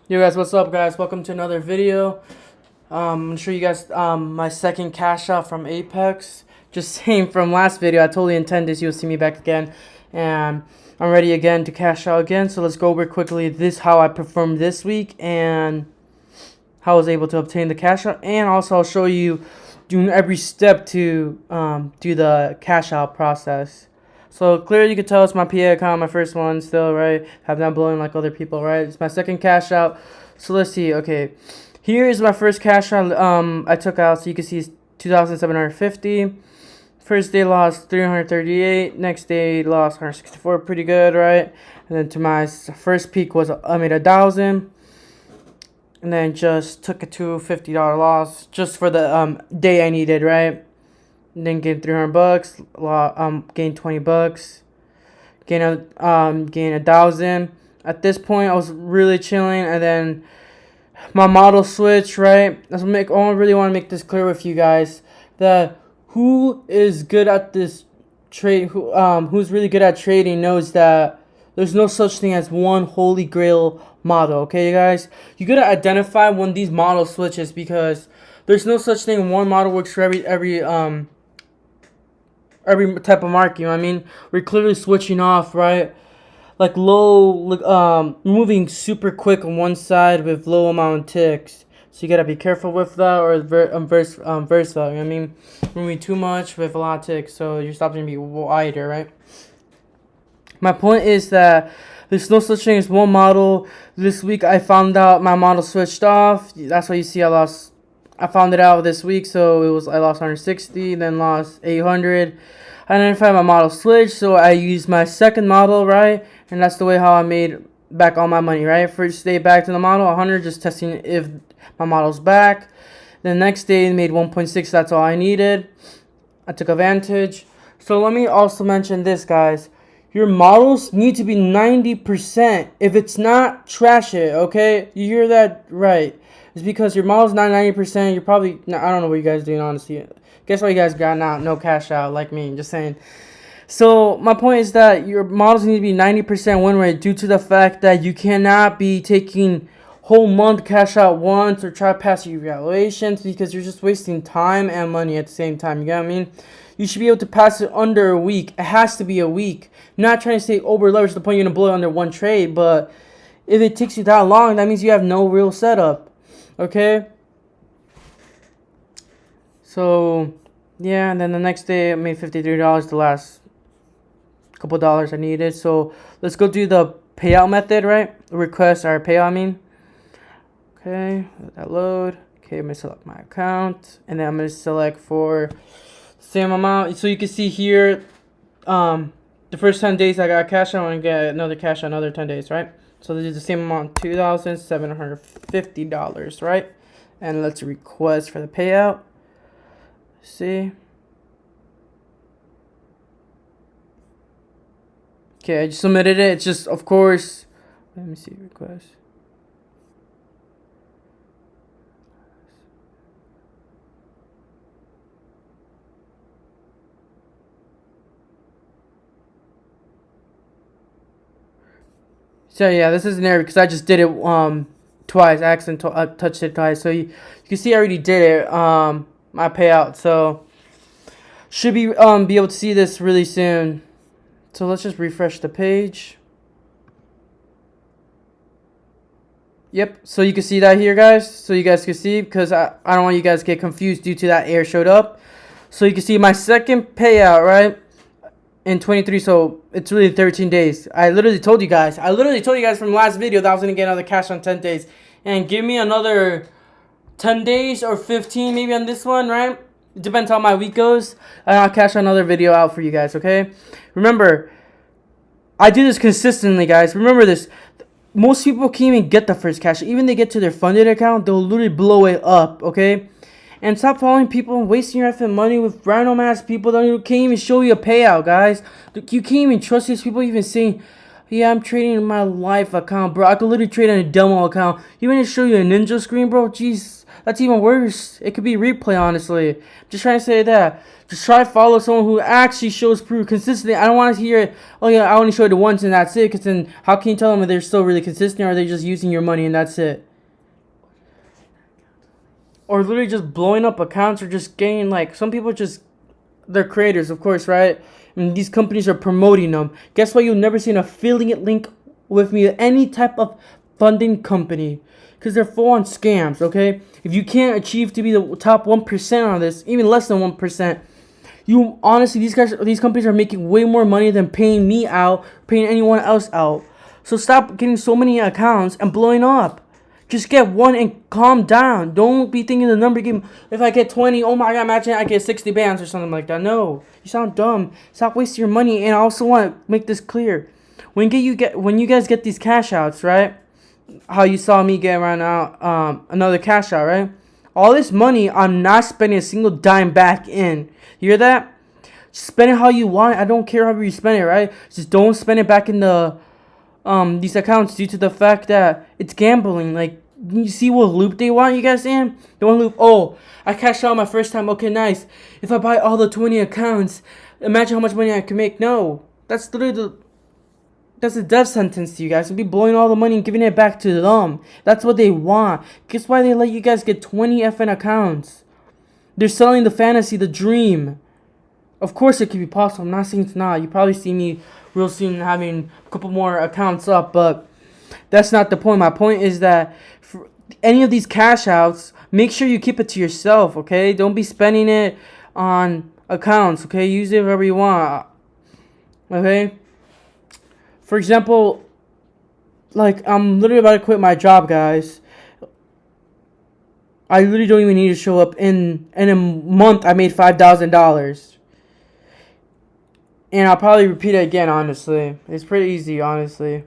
Yo guys, what's up guys? Welcome to another video. I'm gonna show you guys my second cash out from Apex. Just saying from last video, I totally intend this. You'll see me back again, and I'm ready again to cash out again. So let's go over quickly this how I performed this week and how I was able to obtain the cash out, and also I'll show you doing every step to do the cash out process. So clearly you can tell it's my PA account, my first one still, right? Have not blowing like other people, right? It's my second cash out. So let's see. Okay, here is my first cash out. I took out, so you can see it's 2,750. First day lost 338. Next day lost 164. Pretty good, right? And then to my first peak was I made 1,000. And then just took a $250 loss just for the day I needed, right? And then gained $300, gained $20, gained 1,000. At this point, I was really chilling, and then my model switch, right? I really want to make this clear with you guys that who is good at this trade, who's really good at trading knows that there's no such thing as one holy grail model. Okay, guys, you gotta identify when these model switches, because there's no such thing. One model works for every type of market, you know what I mean? We're clearly switching off, right? Like moving super quick on one side with low amount of ticks. So you gotta be careful with that, or versa, you know what I mean? Moving too much with a lot of ticks, so your stop's gonna be wider, right? My point is that there's no such thing as one model. This week I found out my model switched off. That's why you see I found it out this week, so I lost 160, then lost 800. I identified my model switch, so I used my second model, right? And that's the way how I made back all my money, right? First day back to the model 100, just testing if my model's back. The next day made 1.6. That's all I needed. I took advantage. So let me also mention this, guys. Your models need to be 90%. If it's not, trash it, okay? You hear that right. It's because your model's not 90%. You're probably, I don't know what you guys doing, honestly. Guess why you guys got no cash out like me, just saying. So my point is that your models need to be 90% win rate, due to the fact that you cannot be taking whole month cash out once or try to pass your evaluations, because you're just wasting time and money at the same time. You get what I mean? You should be able to pass it under a week. It has to be a week. I'm not trying to say over leverage to the point you're gonna blow it under one trade, but if it takes you that long, that means you have no real setup. Okay? So yeah, and then the next day I made $53, the last couple dollars I needed. So let's go do the payout method, right? Request our payout, I mean. Okay, let that load. Okay, I'm gonna select my account, and then I'm gonna select for same amount. So you can see here, the first 10 days I got cash, I want to get another cash on another 10 days, right? So this is the same amount, $2,750, right? And let's request for the payout. See. Okay, I just submitted it. It's just, of course, let me see, request. So yeah, this is an error because I just did it twice. I accidentally touched it twice. So you can see I already did it, my payout. So should be able to see this really soon. So let's just refresh the page. Yep, so you can see that here, guys. So you guys can see, because I don't want you guys to get confused due to that error showed up. So you can see my second payout, right? In 23, so it's really 13 days. I literally told you guys from last video that I was going to get another cash on 10 days. And give me another 10 days or 15 maybe on this one, right? It depends how my week goes. And I'll cash another video out for you guys, okay? Remember, I do this consistently, guys. Remember this. Most people can't even get the first cash. Even they get to their funded account, they'll literally blow it up, okay? And stop following people and wasting your effing money with random ass people that can't even show you a payout, guys. You can't even trust these people even saying, Yeah, I'm trading in my live account, bro. I could literally trade on a demo account. You want me to show you a ninja screen, bro? Jeez, that's even worse. It could be replay, honestly. Just trying to say that. Just try to follow someone who actually shows proof consistently. I don't want to hear it, oh yeah, I only showed it once and that's it. Because then how can you tell them if they're still really consistent, or are they just using your money and that's it? Or literally just blowing up accounts, or just getting, like, some people just, they're creators, of course, right? And these companies are promoting them. Guess what? You'll never see an affiliate link with me, any type of funding company, because they're full on scams, okay? If you can't achieve to be the top 1% on this, even less than 1%, you honestly, these companies are making way more money than paying me out, paying anyone else out. So stop getting so many accounts and blowing up. Just get one and calm down. Don't be thinking the number game. If I get 20, oh my god, imagine I get 60 bands or something like that. No, you sound dumb. Stop wasting your money. And I also want to make this clear. When you guys get these cash outs, right? How you saw me get around out another cash out, right? All this money, I'm not spending a single dime back in. You hear that? Spend it how you want. I don't care how you spend it, right? Just don't spend it back in the these accounts, due to the fact that it's gambling. Like, you see what loop they want you guys in? They want loop, oh, I cashed out my first time, okay, nice. If I buy all the 20 accounts, imagine how much money I can make. No, that's literally that's a death sentence to you guys. You'll be blowing all the money and giving it back to them. That's what they want. Guess why they let you guys get 20 FN accounts? They're selling the fantasy, the dream. Of course it could be possible. I'm not saying it's not. You probably see me real soon having a couple more accounts up, but that's not the point. My point is that for any of these cash outs, make sure you keep it to yourself, okay? Don't be spending it on accounts, okay? Use it wherever you want, okay? For example, like, I'm literally about to quit my job, guys. I literally don't even need to show up. In a month, I made $5,000. And I'll probably repeat it again, honestly. It's pretty easy, honestly.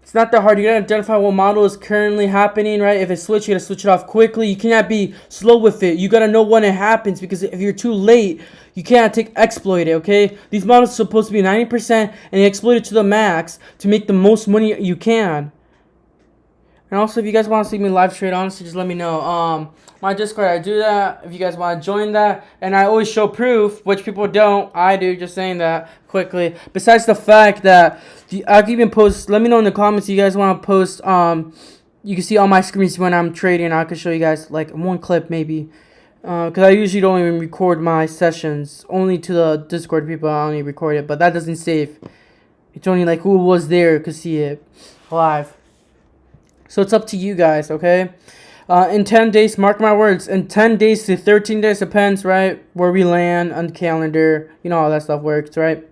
It's not that hard. You gotta identify what model is currently happening, right? If it's switched, you gotta switch it off quickly. You cannot be slow with it. You gotta know when it happens, because if you're too late, you can't exploit it, okay? These models are supposed to be 90%, and you exploit it to the max to make the most money you can. And also, if you guys want to see me live trade, honestly, just let me know. My Discord, I do that. If you guys want to join that, and I always show proof, which people don't. I do. Just saying that quickly. Besides the fact that I can even post. Let me know in the comments if you guys want to post. You can see all my screens when I'm trading. I can show you guys like one clip maybe. Because I usually don't even record my sessions. Only to the Discord people I only record it. But that doesn't save. It's only like who was there could see it live. So it's up to you guys, okay? In 10 days, mark my words, in 10 days to 13 days, depends, right, where we land on the calendar. You know how that stuff works, right?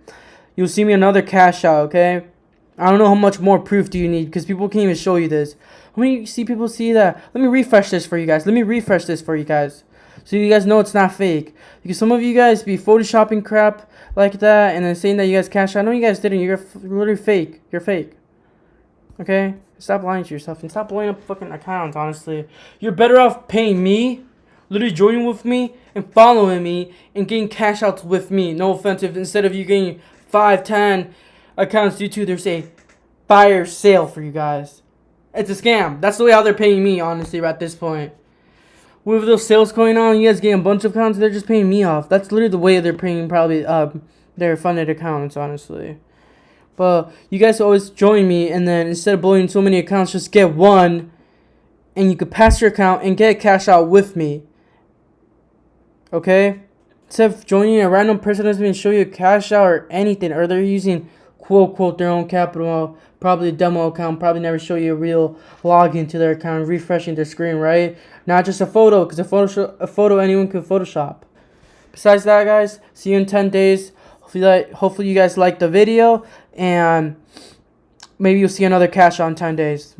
You'll see me another cash out, okay? I don't know how much more proof do you need, because people can't even show you this. How many people see that? Let me refresh this for you guys. So you guys know it's not fake. Because some of you guys be photoshopping crap like that and then saying that you guys cash out. I know you guys didn't. You're literally fake. You're fake. Okay? Stop lying to yourself and stop blowing up fucking accounts, honestly. You're better off paying me, literally joining with me, and following me, and getting cash outs with me. No offensive. Instead of you getting 5, 10 accounts due to there's a fire sale for you guys. It's a scam. That's the way how they're paying me, honestly, at this point. With those sales going on, you guys getting a bunch of accounts, they're just paying me off. That's literally the way they're paying probably their funded accounts, honestly. But you guys always join me, and then instead of blowing so many accounts, just get one, and you could pass your account and get cash out with me. Okay? Instead of joining a random person that doesn't even show you a cash out or anything, or they're using quote their own capital, probably a demo account, probably never show you a real login to their account, refreshing their screen, right? Not just a photo, because a photo anyone can Photoshop. Besides that, guys, see you in 10 days. Hopefully you guys liked the video, and maybe you'll see another cash out in 10 days.